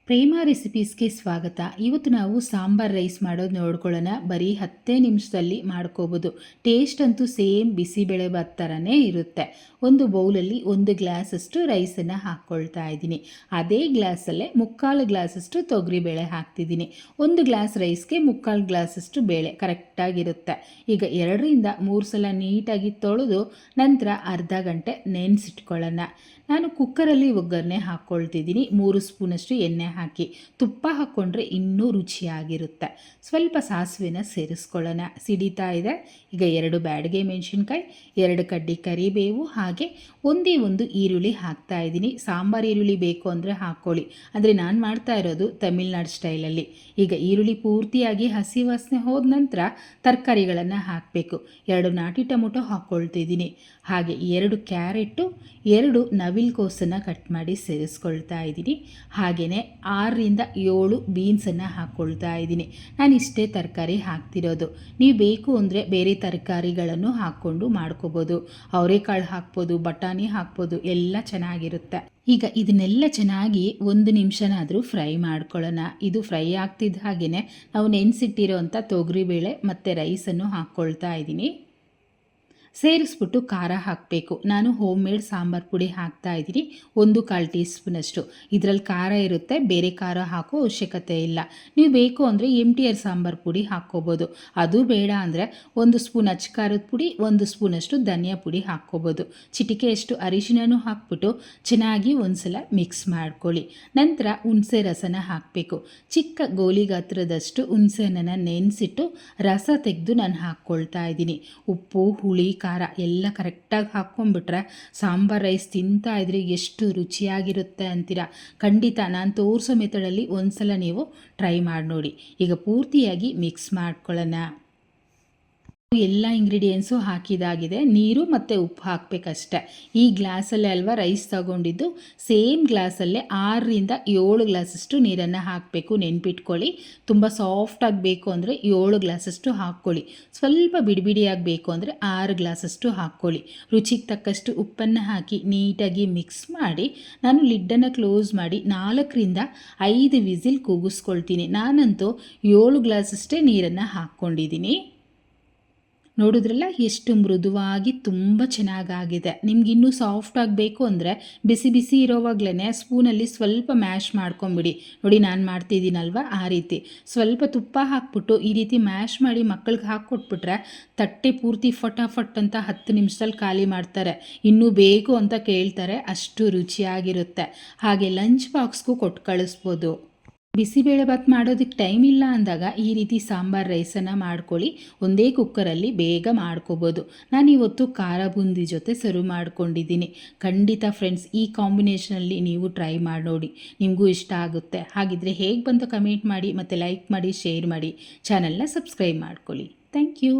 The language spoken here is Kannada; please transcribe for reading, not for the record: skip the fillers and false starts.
ಪ್ರೇಮ ರೆಸಿಪೀಸ್ಗೆ ಸ್ವಾಗತ. ಇವತ್ತು ನಾವು ಸಾಂಬಾರ್ ರೈಸ್ ಮಾಡೋದು ನೋಡ್ಕೊಳ್ಳೋಣ. ಬರೀ 10 ನಿಮಿಷದಲ್ಲಿ ಮಾಡ್ಕೋಬೋದು. ಟೇಸ್ಟ್ ಅಂತೂ ಸೇಮ್ ಬಿಸಿಬೇಳೆಭಾತ್ ಥರನೇ ಇರುತ್ತೆ. ಒಂದು ಬೌಲಲ್ಲಿ 1 ಗ್ಲಾಸಷ್ಟು ರೈಸನ್ನು ಹಾಕ್ಕೊಳ್ತಾ ಇದ್ದೀನಿ. ಅದೇ ಗ್ಲಾಸಲ್ಲೇ 3/4 ಗ್ಲಾಸಷ್ಟು ತೊಗರಿಬೇಳೆ ಹಾಕ್ತಿದ್ದೀನಿ. 1 ಗ್ಲಾಸ್ ರೈಸ್ಗೆ 3/4 ಗ್ಲಾಸಷ್ಟು ಬೇಳೆ ಕರೆಕ್ಟಾಗಿರುತ್ತೆ. ಈಗ 2ರಿಂದ 3 ಸಲ ನೀಟಾಗಿ ತೊಳೆದು ನಂತರ ಅರ್ಧ ಗಂಟೆ ನೆನೆಸಿಟ್ಕೊಳ್ಳೋಣ. ನಾನು ಕುಕ್ಕರಲ್ಲಿ ಒಗ್ಗರಣೆ ಹಾಕ್ಕೊಳ್ತಿದ್ದೀನಿ. 3 ಸ್ಪೂನಷ್ಟು ಎಣ್ಣೆ ಹಾಕಿ ತುಪ್ಪ ಹಾಕ್ಕೊಂಡ್ರೆ ಇನ್ನೂ ರುಚಿಯಾಗಿರುತ್ತೆ. ಸ್ವಲ್ಪ ಸಾಸಿವೆನ ಸೇರಿಸ್ಕೊಳ್ಳೋಣ. ಸಿಡಿತಾ ಇದೆ. ಈಗ 2 ಬ್ಯಾಡಗೆ ಮೆಣಸಿನ್ಕಾಯಿ, 2 ಕಡ್ಡಿ ಕರಿಬೇವು, ಹಾಗೆ ಒಂದು ಈರುಳ್ಳಿ ಹಾಕ್ತಾ ಇದ್ದೀನಿ. ಸಾಂಬಾರು ಈರುಳ್ಳಿ ಬೇಕು ಅಂದರೆ ಹಾಕ್ಕೊಳ್ಳಿ, ಅಂದರೆ ನಾನು ಮಾಡ್ತಾ ಇರೋದು ತಮಿಳ್ನಾಡು ಸ್ಟೈಲಲ್ಲಿ. ಈಗ ಈರುಳ್ಳಿ ಪೂರ್ತಿಯಾಗಿ ಹಸಿ ವಾಸನೆ ಹೋದ ನಂತರ ತರಕಾರಿಗಳನ್ನು ಹಾಕಬೇಕು. 2 ನಾಟಿ ಟೊಮೊಟೊ ಹಾಕ್ಕೊಳ್ತಿದ್ದೀನಿ, ಹಾಗೆ 2 ಕ್ಯಾರೆಟು, 2 ನವಿಲುಕೋಸನ್ನು ಕಟ್ ಮಾಡಿ ಸೇರಿಸ್ಕೊಳ್ತಾ ಇದ್ದೀನಿ. ಹಾಗೆಯೇ 6ರಿಂದ 7 ಬೀನ್ಸನ್ನು ಹಾಕ್ಕೊಳ್ತಾ ಇದ್ದೀನಿ. ನಾನು ಇಷ್ಟೇ ತರಕಾರಿ ಹಾಕ್ತಿರೋದು. ನೀವು ಬೇಕು ಅಂದರೆ ಬೇರೆ ತರಕಾರಿಗಳನ್ನು ಹಾಕ್ಕೊಂಡು ಮಾಡ್ಕೋಬೋದು. ಅವರೆಕಾಳು ಹಾಕ್ಬೋದು, ಬಟಾಣಿ ಹಾಕ್ಬೋದು, ಎಲ್ಲ ಚೆನ್ನಾಗಿರುತ್ತೆ. ಈಗ ಇದನ್ನೆಲ್ಲ ಚೆನ್ನಾಗಿ 1 ನಿಮಿಷನಾದರೂ ಫ್ರೈ ಮಾಡ್ಕೊಳ್ಳೋಣ. ಇದು ಫ್ರೈ ಆಗ್ತಿದ್ದ ಹಾಗೆಯೇ ನಾವು ನೆನೆಸಿಟ್ಟಿರೋ ಅಂಥ ತೊಗರಿಬೇಳೆ ಮತ್ತು ರೈಸನ್ನು ಹಾಕ್ಕೊಳ್ತಾ ಇದ್ದೀನಿ. ಸೇರಿಸ್ಬಿಟ್ಟು ಖಾರ ಹಾಕಬೇಕು. ನಾನು ಹೋಮ್ ಮೇಡ್ ಸಾಂಬಾರು ಪುಡಿ ಹಾಕ್ತಾ ಇದ್ದೀನಿ, 1/4 ಟೀ ಸ್ಪೂನಷ್ಟು. ಇದರಲ್ಲಿ ಖಾರ ಇರುತ್ತೆ, ಬೇರೆ ಖಾರ ಹಾಕೋ ಅವಶ್ಯಕತೆ ಇಲ್ಲ. ನೀವು ಬೇಕು ಅಂದರೆ MTR ಸಾಂಬಾರು ಪುಡಿ ಹಾಕ್ಕೋಬೋದು. ಅದು ಬೇಡ ಅಂದರೆ 1 ಸ್ಪೂನ್ ಅಚ್ಚ ಖಾರದ ಪುಡಿ, 1 ಸ್ಪೂನಷ್ಟು ಧನಿಯಾ ಪುಡಿ ಹಾಕ್ಕೋಬೋದು. ಚಿಟಿಕೆಯಷ್ಟು ಅರಿಶಿನೂ ಹಾಕ್ಬಿಟ್ಟು ಚೆನ್ನಾಗಿ ಒಂದ್ಸಲ ಮಿಕ್ಸ್ ಮಾಡ್ಕೊಳ್ಳಿ. ನಂತರ ಹುಣಸೆ ರಸನ ಹಾಕಬೇಕು. ಚಿಕ್ಕ ಗೋಲಿ ಗಾತ್ರದಷ್ಟು ಹುಣಸೆಹಣ್ಣನ್ನು ನೆನೆಸಿಟ್ಟು ರಸ ತೆಗೆದು ನಾನು ಹಾಕ್ಕೊಳ್ತಾ ಇದ್ದೀನಿ. ಉಪ್ಪು, ಹುಳಿ, ಖಾರ ಎಲ್ಲ ಕರೆಕ್ಟಾಗಿ ಹಾಕ್ಕೊಂಡ್ಬಿಟ್ರೆ ಸಾಂಬಾರ್ ರೈಸ್ ತಿಂತಾ ಇದ್ರೆ ಎಷ್ಟು ರುಚಿಯಾಗಿರುತ್ತೆ ಅಂತೀರ. ಖಂಡಿತ ನಾನು ತೋರಿಸೋ ಮೆಥಡಲ್ಲಿ ಒಂದ್ಸಲ ನೀವು ಟ್ರೈ ಮಾಡಿ ನೋಡಿ. ಈಗ ಪೂರ್ತಿಯಾಗಿ ಮಿಕ್ಸ್ ಮಾಡ್ಕೊಳ್ಳೋಣ. ಎಲ್ಲ ಇಂಗ್ರೀಡಿಯೆಂಟ್ಸು ಹಾಕಿದಾಗಿದೆ. ನೀರು ಮತ್ತು ಉಪ್ಪು ಹಾಕಬೇಕಷ್ಟೆ. ಈ ಗ್ಲಾಸಲ್ಲೇ ಅಲ್ವಾ ರೈಸ್ ತಗೊಂಡಿದ್ದು, ಸೇಮ್ ಗ್ಲಾಸಲ್ಲೇ 6ರಿಂದ 7 ಗ್ಲಾಸಷ್ಟು ನೀರನ್ನು ಹಾಕಬೇಕು. ನೆನ್ಪಿಟ್ಕೊಳ್ಳಿ. ತುಂಬ ಸಾಫ್ಟಾಗಿ ಬೇಕು ಅಂದರೆ 7 ಗ್ಲಾಸಷ್ಟು ಹಾಕ್ಕೊಳ್ಳಿ. ಸ್ವಲ್ಪ ಬಿಡಿಬಿಡಿಯಾಗಿ ಬೇಕು ಅಂದರೆ 6 ಗ್ಲಾಸಷ್ಟು ಹಾಕ್ಕೊಳ್ಳಿ. ರುಚಿಗೆ ತಕ್ಕಷ್ಟು ಉಪ್ಪನ್ನು ಹಾಕಿ ನೀಟಾಗಿ ಮಿಕ್ಸ್ ಮಾಡಿ ನಾನು ಲಿಡ್ಡನ್ನು ಕ್ಲೋಸ್ ಮಾಡಿ 4ರಿಂದ 5 ವಿಸಿಲ್ ಕೂಗಿಸ್ಕೊಳ್ತೀನಿ. ನಾನಂತೂ 7 ಗ್ಲಾಸಷ್ಟೇ ನೀರನ್ನು ಹಾಕ್ಕೊಂಡಿದ್ದೀನಿ. ನೋಡಿದ್ರಲ್ಲ ಎಷ್ಟು ಮೃದುವಾಗಿ ತುಂಬ ಚೆನ್ನಾಗಾಗಿದೆ. ನಿಮ್ಗಿನ್ನೂ ಸಾಫ್ಟ್ ಆಗಬೇಕು ಅಂದರೆ ಬಿಸಿ ಬಿಸಿ ಇರೋವಾಗಲೇ ಸ್ಪೂನಲ್ಲಿ ಸ್ವಲ್ಪ ಮ್ಯಾಶ್ ಮಾಡ್ಕೊಂಬಿಡಿ. ನೋಡಿ ನಾನು ಮಾಡ್ತಿದ್ದೀನಲ್ವ ಆ ರೀತಿ ಸ್ವಲ್ಪ ತುಪ್ಪ ಹಾಕ್ಬಿಟ್ಟು ಈ ರೀತಿ ಮ್ಯಾಶ್ ಮಾಡಿ ಮಕ್ಕಳಿಗೆ ಹಾಕ್ಕೊಟ್ಬಿಟ್ರೆ ತಟ್ಟೆ ಪೂರ್ತಿ ಫಟಾಫಟ್ ಅಂತ 10 ನಿಮಿಷದಲ್ಲಿ ಖಾಲಿ ಮಾಡ್ತಾರೆ. ಇನ್ನೂ ಬೇಕು ಅಂತ ಕೇಳ್ತಾರೆ, ಅಷ್ಟು ರುಚಿಯಾಗಿರುತ್ತೆ. ಹಾಗೆ ಲಂಚ್ ಬಾಕ್ಸ್ಗೂ ಕೊಟ್ಟು ಕಳಿಸ್ಬೋದು. ಬಿಸಿಬೇಳೆಭಾತ್ ಮಾಡೋದಕ್ಕೆ ಟೈಮ್ ಇಲ್ಲ ಅಂದಾಗ ಈ ರೀತಿ ಸಾಂಬಾರ್ ರೈಸನ್ನು ಮಾಡ್ಕೊಳ್ಳಿ. ಒಂದೇ ಕುಕ್ಕರಲ್ಲಿ ಬೇಗ ಮಾಡ್ಕೋಬೋದು. ನಾನಿವತ್ತು ಖಾರ ಬೂಂದಿ ಜೊತೆ ಸರ್ವ್ ಮಾಡ್ಕೊಂಡಿದ್ದೀನಿ. ಖಂಡಿತ ಫ್ರೆಂಡ್ಸ್, ಈ ಕಾಂಬಿನೇಷನಲ್ಲಿ ನೀವು ಟ್ರೈ ಮಾಡಿ ನೋಡಿ, ನಿಮಗೂ ಇಷ್ಟ ಆಗುತ್ತೆ. ಹಾಗಿದ್ರೆ ಹೇಗೆ ಬಂತು ಕಮೆಂಟ್ ಮಾಡಿ, ಮತ್ತು ಲೈಕ್ ಮಾಡಿ, ಶೇರ್ ಮಾಡಿ, ಚಾನಲ್ನ ಸಬ್ಸ್ಕ್ರೈಬ್ ಮಾಡ್ಕೊಳ್ಳಿ. Thank you.